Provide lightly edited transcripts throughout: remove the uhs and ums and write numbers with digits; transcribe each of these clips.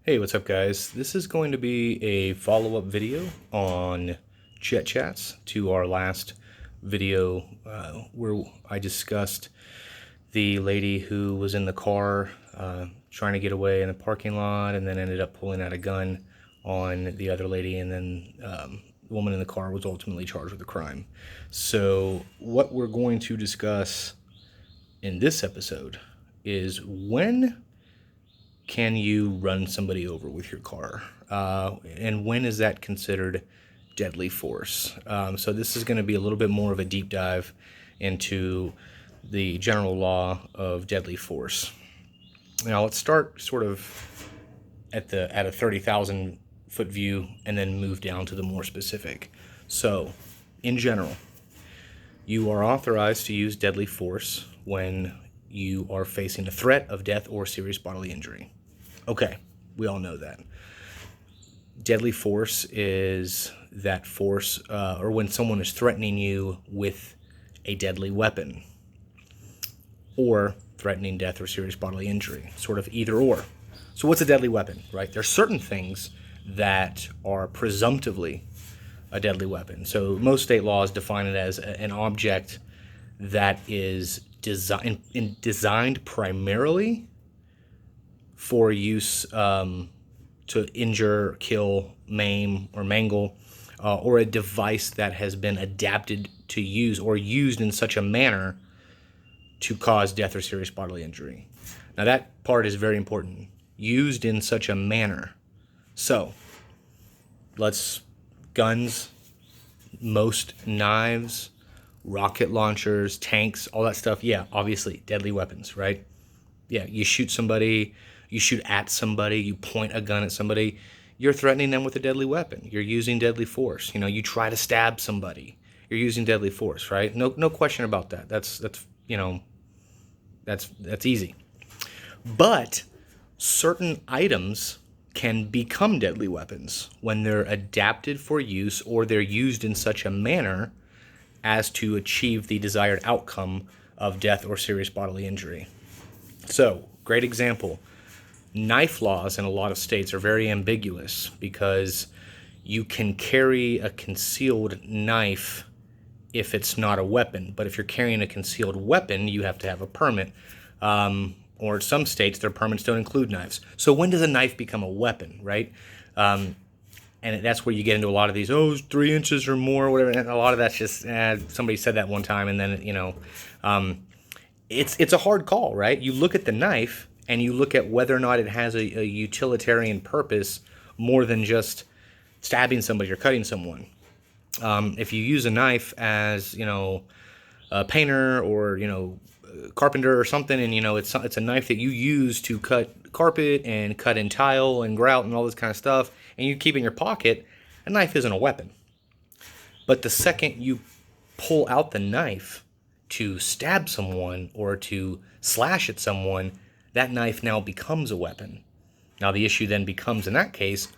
Hey, what's up, guys? This is going to be a follow-up video on Jet Chats to our last video where I discussed the lady who was in the car trying to get away in the parking lot and then ended up pulling out a gun on the other lady, and then the woman in the car was ultimately charged with a crime. So what we're going to discuss in this episode is when can you run somebody over with your car? And when is that considered deadly force? So this is going to be a little bit more of a deep dive into the general law of deadly force. Now let's start sort of at a 30,000 foot view and then move down to the more specific. So in general, you are authorized to use deadly force when you are facing a threat of death or serious bodily injury. Okay, we all know that. Deadly force is that force, or when someone is threatening you with a deadly weapon, or threatening death or serious bodily injury, sort of either or. So what's a deadly weapon, right? There's certain things that are presumptively a deadly weapon. So most state laws define it as an object that is designed primarily for use to injure, kill, maim, or mangle, or a device that has been adapted to use or used in such a manner to cause death or serious bodily injury. Now that part is very important. Used in such a manner. So, guns, most knives, rocket launchers, tanks, all that stuff, yeah, obviously, deadly weapons, right? Yeah, you shoot somebody, you shoot at somebody, you point a gun at somebody, you're threatening them with a deadly weapon. You're using deadly force. You know, you try to stab somebody, you're using deadly force, right? No question about that. That's easy. But certain items can become deadly weapons when they're adapted for use or they're used in such a manner as to achieve the desired outcome of death or serious bodily injury. So, great example. Knife laws in a lot of states are very ambiguous because you can carry a concealed knife if it's not a weapon. But if you're carrying a concealed weapon, you have to have a permit. Or some states, their permits don't include knives. So when does a knife become a weapon, right? And that's where you get into a lot of these, 3 inches or more, whatever. And a lot of that's just, somebody said that one time, and then, it's a hard call, right? You look at the knife, and you look at whether or not it has a utilitarian purpose more than just stabbing somebody or cutting someone. If you use a knife as, a painter or, carpenter or something, and, it's a knife that you use to cut carpet and cut in tile and grout and all this kind of stuff, and you keep it in your pocket, a knife isn't a weapon. But the second you pull out the knife to stab someone or to slash at someone, that knife now becomes a weapon. Now the issue then becomes, in that case,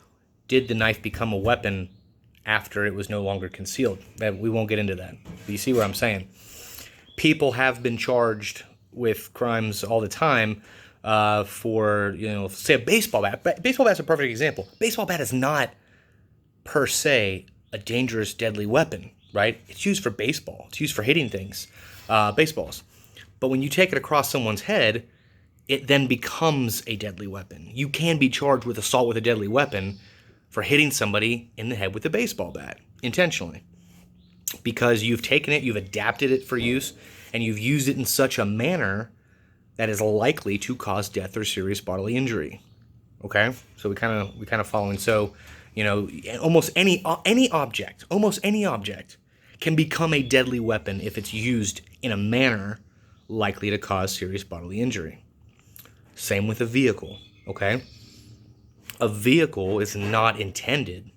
did the knife become a weapon after it was no longer concealed? We won't get into that. But you see what I'm saying? People have been charged with crimes all the time for, say a baseball bat. Baseball bat's a perfect example. Baseball bat is not, per se, a dangerous, deadly weapon, right? It's used for baseball. It's used for hitting things, baseballs. But when you take it across someone's head, it then becomes a deadly weapon. You can be charged with assault with a deadly weapon for hitting somebody in the head with a baseball bat, intentionally. Because you've taken it, you've adapted it for use, and you've used it in such a manner that is likely to cause death or serious bodily injury. Okay? So we kind of following. So, almost any object can become a deadly weapon if it's used in a manner likely to cause serious bodily injury. Same with a vehicle, okay? A vehicle is not intended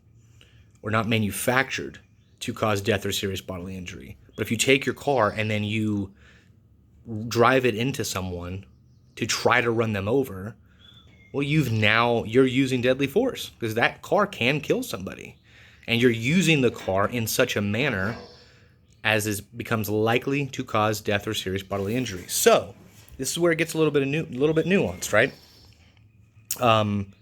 or not manufactured to cause death or serious bodily injury. But if you take your car and then you drive it into someone to try to run them over, well, you're using deadly force because that car can kill somebody. And you're using the car in such a manner as becomes likely to cause death or serious bodily injury. So, this is where it gets a little bit nuanced, right?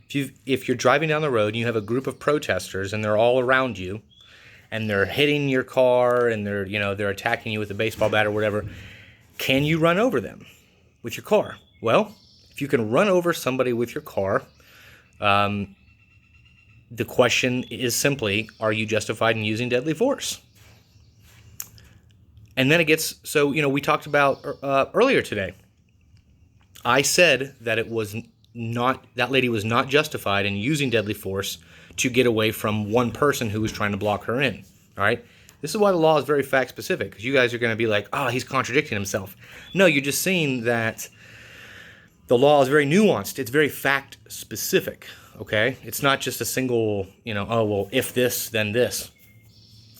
If you're driving down the road and you have a group of protesters and they're all around you and they're hitting your car and they're attacking you with a baseball bat or whatever, can you run over them with your car? Well, if you can run over somebody with your car, the question is simply, are you justified in using deadly force? And then it gets, so, we talked about earlier today. I said that that lady was not justified in using deadly force to get away from one person who was trying to block her in. All right. This is why the law is very fact specific, because you guys are going to be like, oh, he's contradicting himself. No, you're just seeing that the law is very nuanced. It's very fact specific. Okay. It's not just a single, oh, well, if this, then this.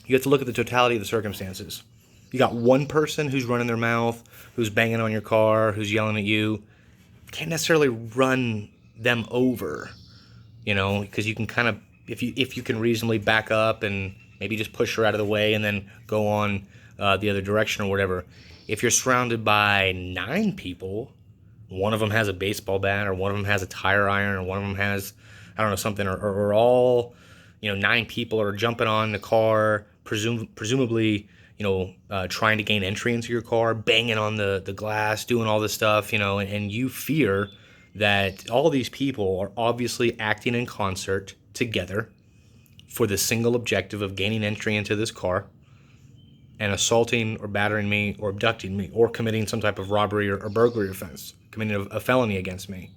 You have to look at the totality of the circumstances. You got one person who's running their mouth, who's banging on your car, who's yelling at you. Can't necessarily run them over, because you can kind of, if you can reasonably back up and maybe just push her out of the way and then go on the other direction or whatever. If you're surrounded by 9 people, one of them has a baseball bat, or one of them has a tire iron, or one of them has, I don't know, something, or all, 9 people are jumping on the car, presumably, trying to gain entry into your car, banging on the glass, doing all this stuff, and you fear that all these people are obviously acting in concert together for the single objective of gaining entry into this car and assaulting or battering me or abducting me or committing some type of robbery or burglary offense, committing a felony against me.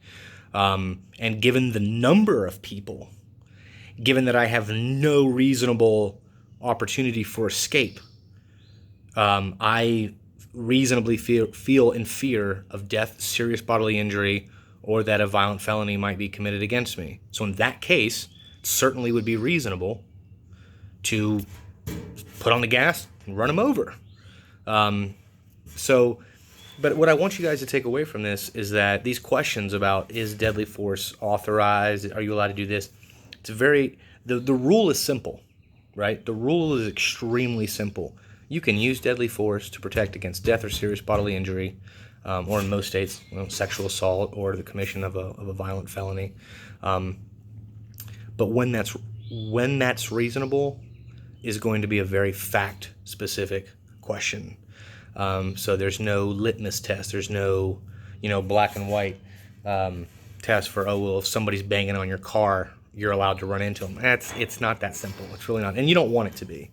And given the number of people, given that I have no reasonable opportunity for escape, I reasonably feel in fear of death, serious bodily injury, or that a violent felony might be committed against me. So in that case, it certainly would be reasonable to put on the gas and run them over. But what I want you guys to take away from this is that these questions about, is deadly force authorized? Are you allowed to do this? The rule is simple, right? The rule is extremely simple. You can use deadly force to protect against death or serious bodily injury, or in most states, sexual assault or the commission of a violent felony. But when that's reasonable is going to be a very fact-specific question. So there's no litmus test. There's no, black and white test for, if somebody's banging on your car, you're allowed to run into them. It's not that simple. It's really not. And you don't want it to be,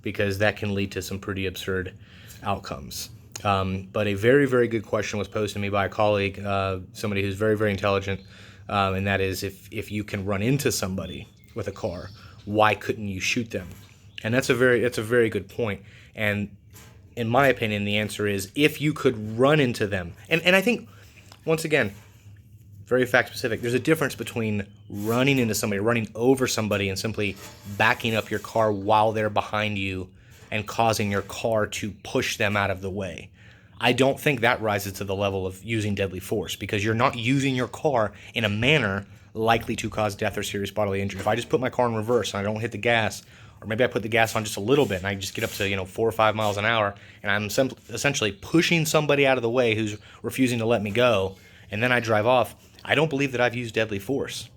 because that can lead to some pretty absurd outcomes. But a very, very good question was posed to me by a colleague, somebody who's very, very intelligent, and that is, if you can run into somebody with a car, why couldn't you shoot them? And that's a very good point. And in my opinion, the answer is, if you could run into them. And I think, once again, very fact specific, there's a difference between running into somebody, running over somebody, and simply backing up your car while they're behind you and causing your car to push them out of the way. I don't think that rises to the level of using deadly force, because you're not using your car in a manner likely to cause death or serious bodily injury. If I just put my car in reverse and I don't hit the gas, or maybe I put the gas on just a little bit and I just get up to 4 or 5 miles an hour, and I'm essentially pushing somebody out of the way who's refusing to let me go, and then I drive off, I don't believe that I've used deadly force.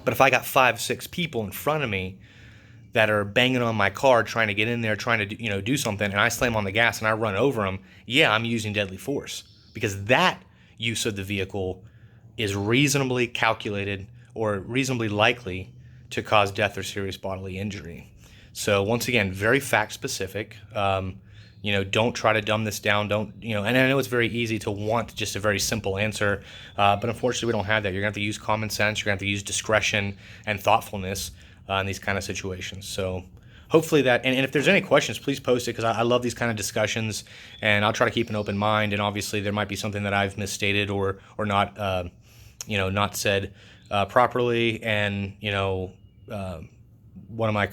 But if I got 5, 6 people in front of me that are banging on my car, trying to get in there, trying to do something, and I slam on the gas and I run over them, yeah, I'm using deadly force, because that use of the vehicle is reasonably calculated or reasonably likely to cause death or serious bodily injury. So once again, very fact specific. Don't try to dumb this down. And I know it's very easy to want just a very simple answer, but unfortunately we don't have that. You're going to have to use common sense. You're going to have to use discretion and thoughtfulness in these kind of situations. So hopefully that, and if there's any questions, please post it, because I love these kind of discussions, and I'll try to keep an open mind. And obviously there might be something that I've misstated or not, not said properly. And, one of my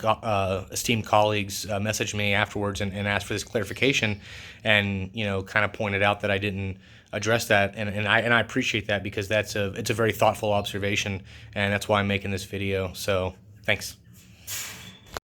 esteemed colleagues messaged me afterwards and asked for this clarification, and kind of pointed out that I didn't address that, and I appreciate that, because it's a very thoughtful observation, and that's why I'm making this video. So thanks.